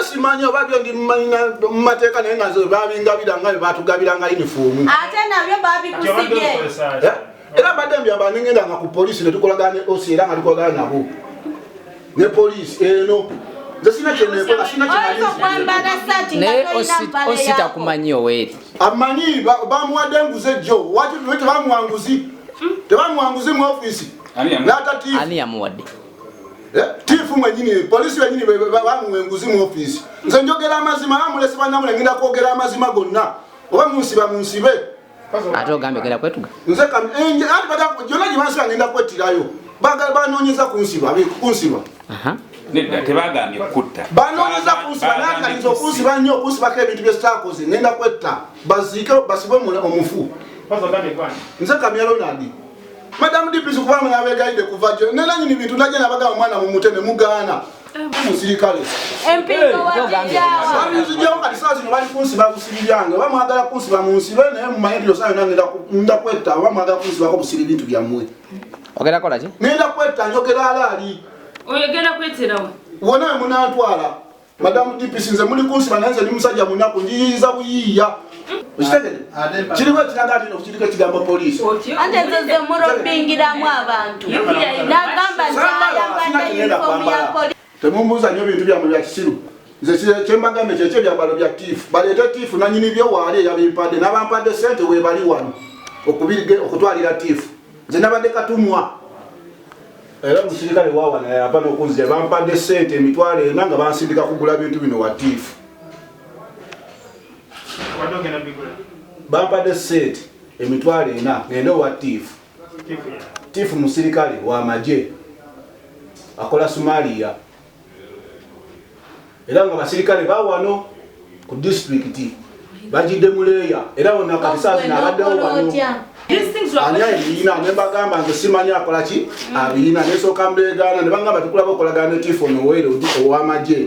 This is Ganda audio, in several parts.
simanyi oba byo ndi mu mateeka naye nga babingabiranga bye batugabiranga yunifoomu. Ate nabyo babikusibye. Era mbadde mbyambala ne ngenda nga ku poliisi ne tukolagana ne OC era nga tukolagana nabo. Ne poliisi eno. Nze sina kyeneekola sina kyenalinzi. Naye osita kumanyi oweeri. Amanyi bamuwadde enguzi ejjo. Waki tebamuwanguzi? Tebamuwanguzi mu ofiisi. Ani yamuwadde? Tifu mwenyini polisi wenyini bamuwa enguzi mu ofiisi. Nze njogera amazima bamulese bannamule ngenda kwogera amazima gonna. Oba munsibe. Ate ogambye genda kwetuga? Nze ati gyonna gye bansiba ngenda kwettirayo. Banoonyeza kunsiba. Nedda tebagambye kutta. Banoonyeza kunsiba naye kaliza okunsiba nnyo okunsibako ebintu bye sitaakoze ngenda kwetta baziike basibe omufu. Nze Kamya Ronald. Madam DPC kuba mwabegaide kuva gyo. Nenanyini bintu naje nabaga omwana mu mutene mugaana. Musirikale. Empingo wajawa. Abizijjawo kati saa zino bali kunsiba kusibiryange. Bamwagala kunsiba mu nsibe naye mu mayiro sayo nangenda kwetta bamwagala kunsibako busiri bintu byammwe. Ogenda kola ki? Ngenda kwetta njogera alaali. Oyogera kwetterawo. Wona munantwala. Madam DPC nze muli kunsiba naye nze ndi musajja munaku njiyiza buyiiya. Usitegere? Kiriwo kiragati n'okiriko ekigambo poliisi. Ate nze murobingiramu abantu. Nagamba nti yunifoomu ya poliisi. Temumbuuza nnyo bintu byammwe bya kisiru. Nze kyembagambe kyekyo ebyambalo bya tiifu. Baleete tiifu nanyini byo waali eyabimpadde n'abampadde ssente weebali wano okutwalira tiifu. Nze nabadde katumwa. Era omusirikale waawana yava n'okunzija bampadde ssente emitwalo ena nga bansindika kugula bintu bino wa tiifu. Bampadde ssente emitwalo ena ngende owa tiifu. Tiifu musirikale wa magye akola Somalia. Era nga basirikale bawano ku disitulikiti bagidde muleeya era wonna kati saa zino abaddewo wano. Ani abiina ne bagamba nze simanyi akola ki abiina nesooka mbeegaana ne bagamba tukulaba okolagana ne tiifu ono oweere ow'amagye.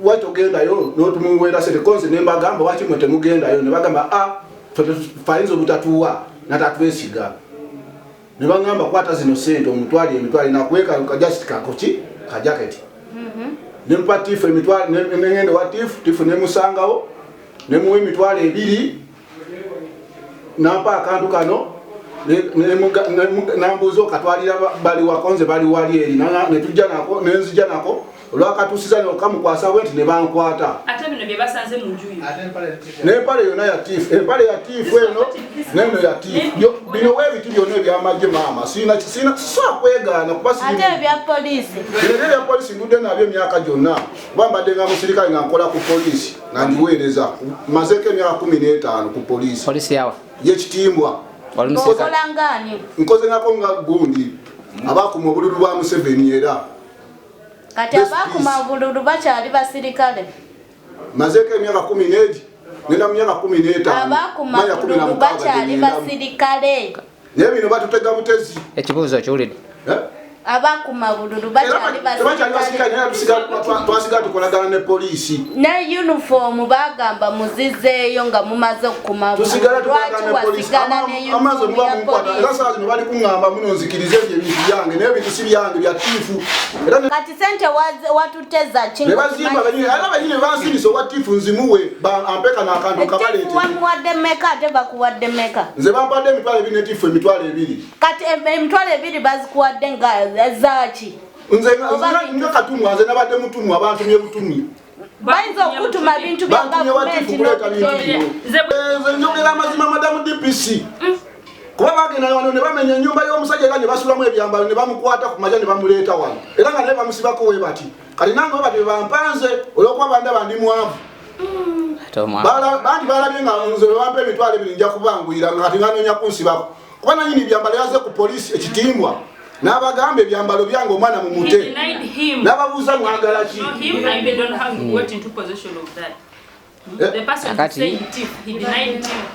Wati ogendayo n'otumuweera sente konze ne mbagamba waki mwe temugendayo ne bagamba fayinza obutatuwa natatwesiga. Ne bagamba kwata zino sente omutwali emitwali nakweka kajasitikako ki kajaketi. Nempa tiifu emitwali n'engendo wa tiifu nemusangawo nemuwa emitwalo 2 nampa akantu kano nambuuza okatwalira bali wakonze bali wali eri netujja nako nenzija nako olwakatuusiza nokamukwasa bwe nti ne bankwata. Ate bino bye basanze mu nju yo. N'empale yonna ya tiifu empale ya tiifu eno neno ya tiifu bino weebiti byonna ebyamagye maama sina kwegaana kuba ate ebya poliisi bino ebya poliisi ndudde nabyo emyaka gyonna kuba mbadde nga musirikale nga nkola ku poliisi nga ngiweereza mazeeko emyaka 15 ku poliisi. Poliisi yawa yekitimbwa okolangani nkoze ngako nga gundi abakuma obululu bwa Museveni era kati abakuma obululu bakyali basirikale. Mazeeko emyaka 14 ngenda mu myaka 15 abakuma obululu bakyali basirikale. Naye bino batutega butezi. Ekibuuzo kiwulidde. Abakuma bululu bakyali basirikale. Twasiga tukolagana ne poliisi. Ne yunifoomu bagamba muzizeeyo nga mumaze okukuma bululu. Tusigala tukolagana ne poliisi. Amaze muba munkwata era saa zino bali kuŋŋamba muno nzikirize ebintu byange naye ebintu si byange bya tiifu. Kati sente watuteza kintu. Ne bazimba banyine bansindisa owa tiifu nzimuwe ampeka n'akantu kabaleete. Wamuwadde mmeka ate bakuwadde mmeka? Nze bampadde emitwalo 2 ne tiifu emitwalo 2. Kati emitwalo 2 bazikuwadde nga zaki? Nze nga katumwa nze nabadde mutumwa abantumye butumyi. Bayinza okutuma bintu bya gavumenti nze njogera amazima Madamu DPC. Kuba bagenda wano ne bamenya ennyumba y'omusajja era ne basulamu ebyambalo ne bamukwata ku majja ne bamuleeta wano. Era nga naye bamusibako we bati. Kati nange we bati bampanze olw'okuba banda bandi mwavu. Banti balabye nga nze bampa emitwalo 2 nja kubanguyira nga kati nganoonya kunsibako. Kuba nanyini ebyambalo yaze ku poliisi ekitimbwa. N'abagamba ebyambalo byange omwana mu mute. N'ababuuza mwagala ki?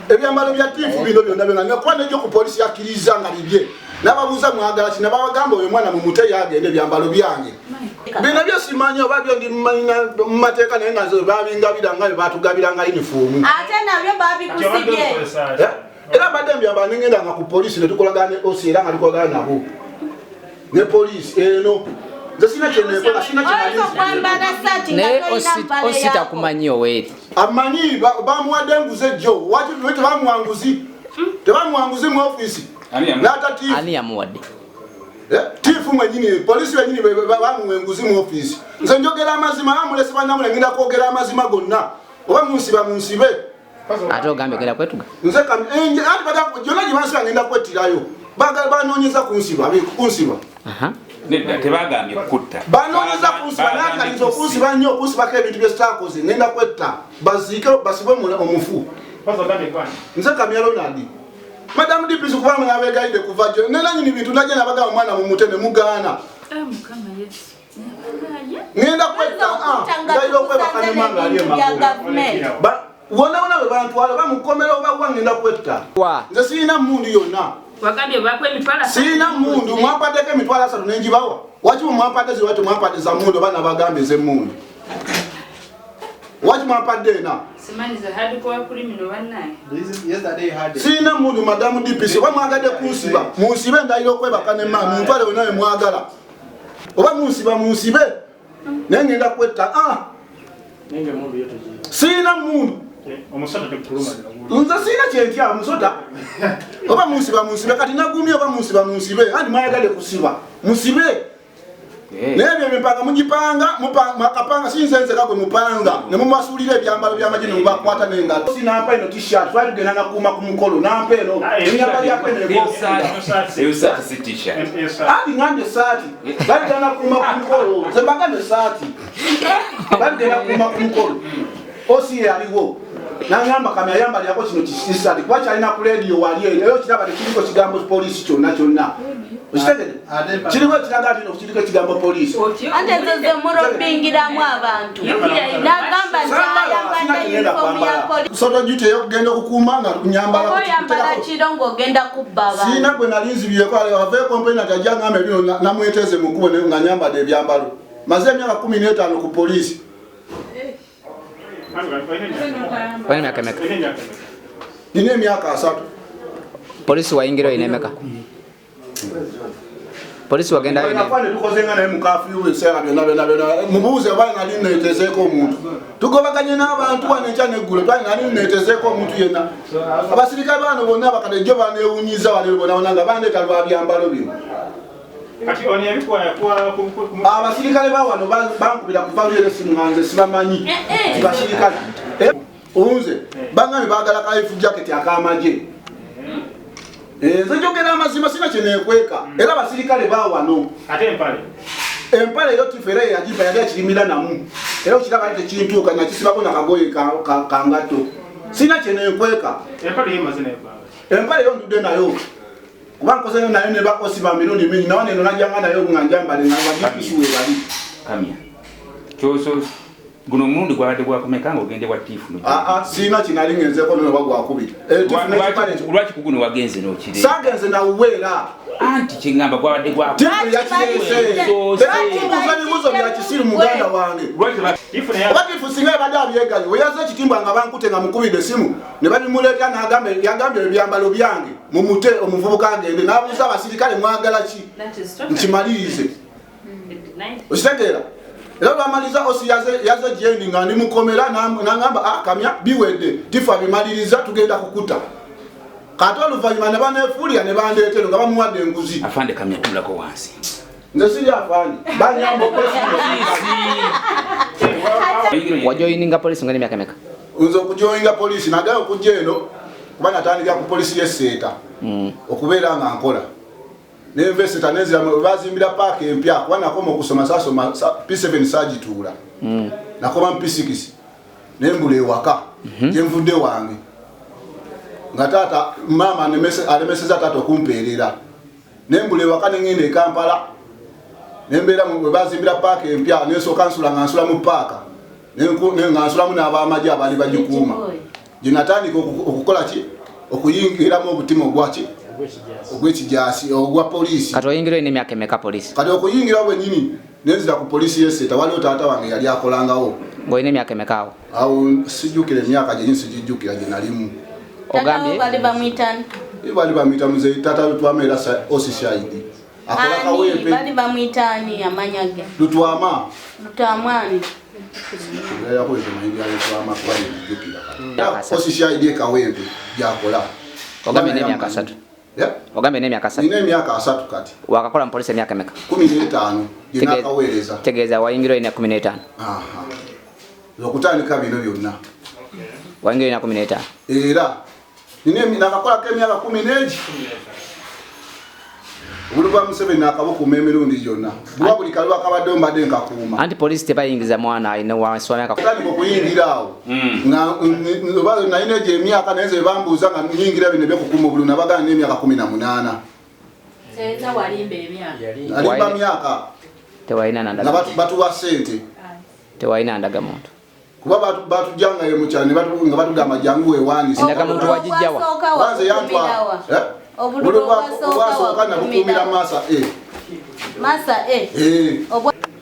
Ebyambalo bya tiifu bino byonna byonna nekuba n'ejjo ku poliisi yakkiriza nga bibye. N'ababuuza mwagala ki? N'abagamba oyo mwana mu mute yagenda ebyambalo byange. Bino byo simanyi oba byo ndi mu mateeka naye nga babingabiranga bye batugabiranga yunifoomu. Ate nabyo babikusibye. Era mbadde ebyambalo nengenda nga ku poliisi ne tukolagana ne OC era nga tukolagana nabo. Ne poliisi eno nze sina kyenekola sina naye osita kumanyi oweri amanyi bamuwadde enguzi ejjo waki tebamuwanguzi tebamuwanguzi mu ofisi n'atatiifu ani yamuwadde tiifu mwenyini poliisi wenyini bamuwa enguzi mu ofisi nze njogera amazima amulese bannamule ngenda kwogera amazima gonna oba munsiba munsibe ate ogambye ogenda kwetuga nze gyonna gye bansiba ngenda kwettirayo banoonyeza kunsiba nedda tebagambye kutta banoonyeza kunsiba nakaliza okunsiba nnyo okunsibako ebintu bye sitaakoze ngenda kwetta baziike basibwe omufu nze Kamya Ronald Madamu Dipisi kubanga nabegayide kuva gyo nenanyini bintu najje nabagamba omwana mumute ne mugaana ngenda kwetta ngayira okwebaka ne manga ali emagulu wona bwe bantwala bamukomera oba wa ngenda kwetta nze sirina mmundu yonna sirina mmundu mwampaddeko emitwalo 3 nenjibawa waki mumwampadde ziwate mwampadde za mmundu oba nabagambe ez'emmundu waki mwampadde ena sirina mmundu Madamu Dipisi oba mwagadde kunsiba munsibe ndayira okwebaka ne mama muntwale wena we mwagala oba munsibe naye ngenda kwetta sirina mmundu nze sirina kyentya omusota oba munsibe kati nagumye oba munsibe andi mwayagadde kusiba musibe nebyo byempanga mugipanga mwakapanga sinzenzeka gwe mupanga ne mumasuulira ebyambalo byamagye ne mubakwata n'engalo sinampa eno t-shirt twali tugenda nakuuma ku mukolo nampa eno ebyambalo andi ngambye saati bali genda nakuuma ku mukolo nze mbagambe saati bali genda nakuuma ku mukolo osi yaliwo nangamba Kamya ayambalyako kino kisisati kuba kyalina ku radio wali eyo kiraba tekiriko kigambo poliisi kyonna okitegede kiriwo ekiraga ati kiriko ekigambo poliisi ate nze murobingiramu abantu nagamba nti yunifoomu ya poliisi soto duty ey'okugenda okukuuma nga kunyambala oyambala kiro ng'ogenda kubba abantu siina gwe nali nzibyeko ave kompeni nati ajja ngamba ebino namweteze mu kkubo nga nyambadde ebyambalo maze emyaka 15 ku poliisi nina emyaka 3 polisi wayingira oyina emeka polisi wagenda tukozenga naye mukafiyu ebiseera byonna mubuuze oba nali neetezeeko omuntu tugobaganye n'abantu wano enkya neggulo nali neetezeeko omuntu yenna abasirikale bano bonna bakade jo baneewunyiza wanebonabona nga bandeeta lwa byambalo bino abasirikale bawano bankubira kuva byero simuanze sibamanyi basirikale unze bangami bagala ka life jacket akamaje nze njogera amazima sina kyenekweka era abasirikale bawano ate empale yo tifere yajiba yali akirimira namu era okiraba nti kintuuka nakisibako nakagoye kangato sina kyenekweka empale yo ndudde nayo kuba nkozene nayo ne bakosiba milioni mingi nawane eno najjanga nayo nga njambale nga badipisuwe bali Kamya kyoso guno mulundi gwabadde gwakomeka nga ogende wa tiifu siina kinali ngenzeko noba gwakubira lwaki kuguno wagenze n'okire sagenze nawuweera anti kyeŋŋamba gwabadde gwakubibuzo bya kisiru muganda wange oba tiifu singa ebadde abyegayo weyaza ekitimbwa nga bankute nga mukubidde esimu ne babimuleeta yagambye ebyambalo byange mumute omuvubuka agende n'abuuza abasirikale mwagala ki nkimalirize okitegeera era lwamaliza osi yaze jendi nga ndi mukomera nangamba Kamya biwedde tifu abimaliriza tugenda kukuta kati oluvanyuma ne baneefuulira ne bandeetero nga bamuwadde enguzi afande Kamya tulako wansi nze siri afande banyamba wajoyininga polisi nga n'emyaka emeka nze okujoyinga polisi nagala okujja eno kuba natandikira ku polisi y'esseeta okubeera nga nkola n'invesita nezira bazimbira paaka empya kuba nakoma okusoma saasoma P7 saagituula nakoma mu P6 nembula ewaka gyenvudde wange nga taata maama alemeseza taata okumpeerera nembula ewaka nengenda e Kampala nembeera bwe bazimbira paaka empya nensooka nsula nga nsula mu paaka nga nsulamu n'abamagye abaali bagikuuma gye natandika okukola ki okuyingiramu obutima ogwaki ogw'ekijaasi ogwa poliisi kati oyingira oyina emyaka emeka polisi kati okuyingira bwennyini nenzira ku poliisi y'esseeta waliwo taata wange yali akolangawo ng'olina emyaka emeka awo awo sijjukira emyaka gyenyini sijijjukira gye nalimu ogambye bali bamuyita muzeyi taata twama era osishayidi akola kawempe bali bamwitani amanyage Lutamwani ya ko emaindi ya Lutwama kwa jukira osisha idie kawempe yakola ogambe ne myaka 3 ogambe ne myaka 3 nine myaka 3 kati wakakola mupolisi emyaka meka 15 jina kaweleza tegeza wayingiro ina 15 aha lokutandika bino byonna wayingiro ina 15 era nine nakakola kemyaka 10 Uluba Museveni nakaboko memirundi jonna. Bwa buli kalwa kabadde mbadde nkakuuma. Anti police tebayingiza mwana ayina waswamya ka. Tani kokuyingira awo. Na ine je myaka neze bambuza nga nyingira bine byo kukuuma bulu nabaga ne myaka 18. Seza walimbe emyaka. Alimba myaka. Tewaina nanda. Batu wa sente. Tewaina ndaga muntu. Kuba batu janga ye muchane nga batu gama jangu ewani. Ndaga muntu wajijjawa. Kwanza yantwa. Obududu wasoka na bukumira masa Masa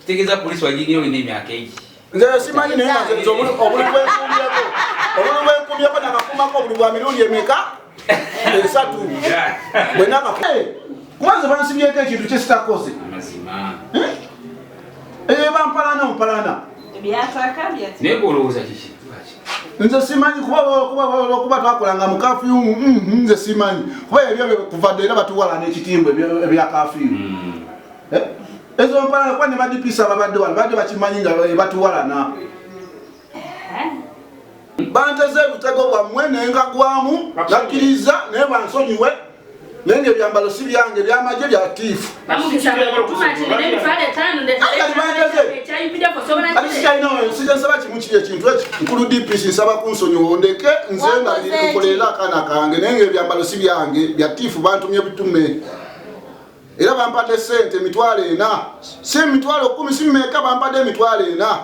Tegeza polisi wajinyo ne myaka egi. Nze simanyi ne nze obulu kwenkumyako nakakumako buli bwa mirundi emeka esatu bwenaka kwanza bansibyeko ekintu kyesitakoze amazima bampalana Ebyatwakabya nebolowooza kiki nze simanyi kuba twakolanga mu kafyu nze simanyi kuba ebyo kuvadde era batuwala n'ekitimbo ebya kafyu ezo mpalana kwa ne badipisa babadde wala badde bakimanyi nga batuwalana banteze ebitego bwammwe nengagwamu nakkiriza naye bansonyiwe nenge ebyambalo si byange byamagye bya tiifu sikyensaba kimu kiri ekintu eki nkulu DPC nsaba kunsonyiwa ondeke nze nga nkolera akaana kange nenge ebyambalo si byange bya tiifu bantumye bitume era bampadde sente emitwalo 4 si emitwalo 10 si mmeka bampadde emitwalo 4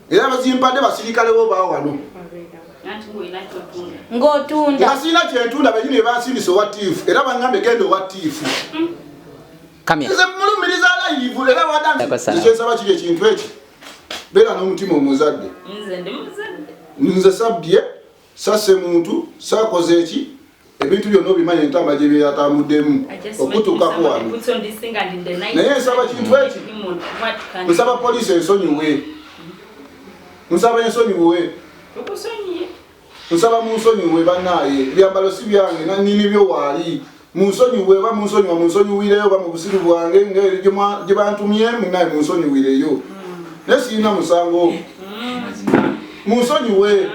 era bazimpadde basirikale bo baawano ng'otunda ngasina kyentunda benyini bansindise owa tiifu era bangambe genda owa tiifu Kamya nze mulumiriza live era wadankyensaba kiri ekintu eki beera n'omutima omuzadde nze sabbye sasse muntu sakoze eki ebintu byonna obimanyi entamba gye byeyatamuddemu okutuukako wano naye nsaba kintu eki nsaba poliisi ensonyiwe nsaba ensonyiwe nsaba munsonyiwe bannaaye ebyambalo si byange nanyini byo waali munsonyiwe ba munsonyiwireyo ba mu busiru bwange ngeri gye bantumye munnaye munsonyiwireyo naye sirina musango munsonyiwe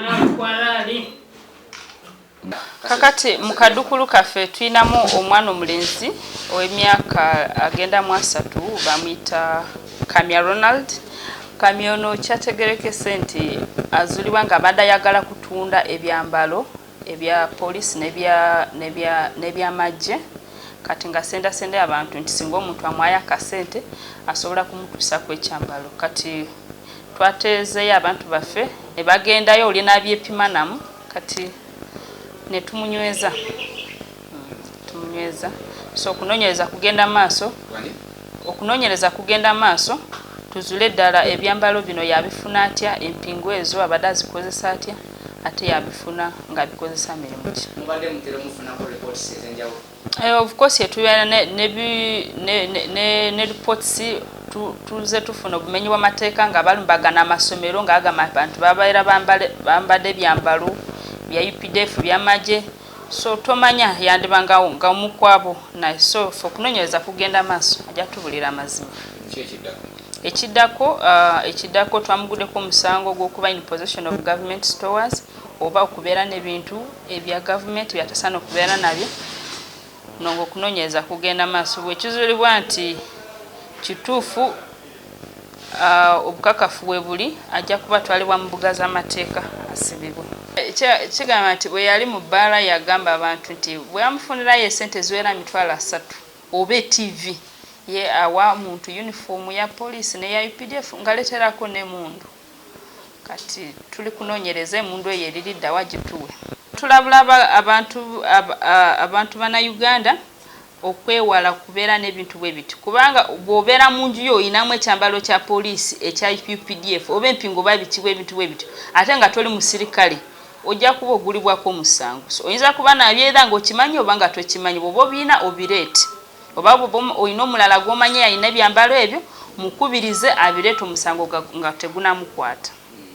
kakati mu kadukulu kaffe tulinamu omwana omulenzi ow'emyaka agenda mu 3 bamuyita Kamya Ronald Kamya ono kyategerekese nti azulibwa nga abadde ayagala kutunda ebyambalo ebya poliisi n'ebyamagye kati nga sendasende abantu nti singa omuntu amwayo akasente asobola kumutuusako ekyambalo kati twateezeyo abantu baffe ne bagendayo oli n'abyepimanamu kati ne tumunyweza so okunoonyereza kugenda maaso tuzule ddala ebyambalo bino yabifuna atya empingu ezo abadde azikozesa atya ate yabifuna ng'abikozesa mirimu ki of course yetubeera ne reports tuze tufuna obumenyi bw'amateeka nga balumbagana amasomero ng'agamba abantu babaera bambadde ebyambalo bya UPDF byamagye so tomanya yandiba nga omukwabo naye so fe okunoonyereza kugenda maaso ajja tubulira amazima ekiddako twamuguddeko omusango gw'okuba in possession of government stores oba okubeera n'ebintu ebya gavumenti byatasaana okubeera nabyo nonga okunoonyereza kugenda maaso bwekizuulibwa nti kituufu obukakafu bwe buli ajja kuba twalibwa mu mbuga z'amateeka asibibwe kigamba nti bwe yali mu bbaala yagamba abantu nti bwe yamufunirayo esente ziwera $3 oba TV ye awa muntu yunifoomu ya poliisi neya UPDF ngaleterako n'emundu kati tuli kunoonyereza emundu eyo eriridda wagituwe tulabula abantu bana Uganda okwewala kubeera n'ebintu bwe biti kubanga bw'obeera mu nju yo oyinamu ekyambalo kya poliisi ekya UPDF oba empingo oba bikibwa ebintu bwe biti ate nga toli musirikale ojja kuba ogulibwako omusango so oyinza kuba nabyeera ng'okimanyi oba nga tokimanyi bw'oba obiina obireeti oba olina omulala gw'omanyi alina ebyambalo ebyo mukubirize abireeta omusango nga tegunamukwata.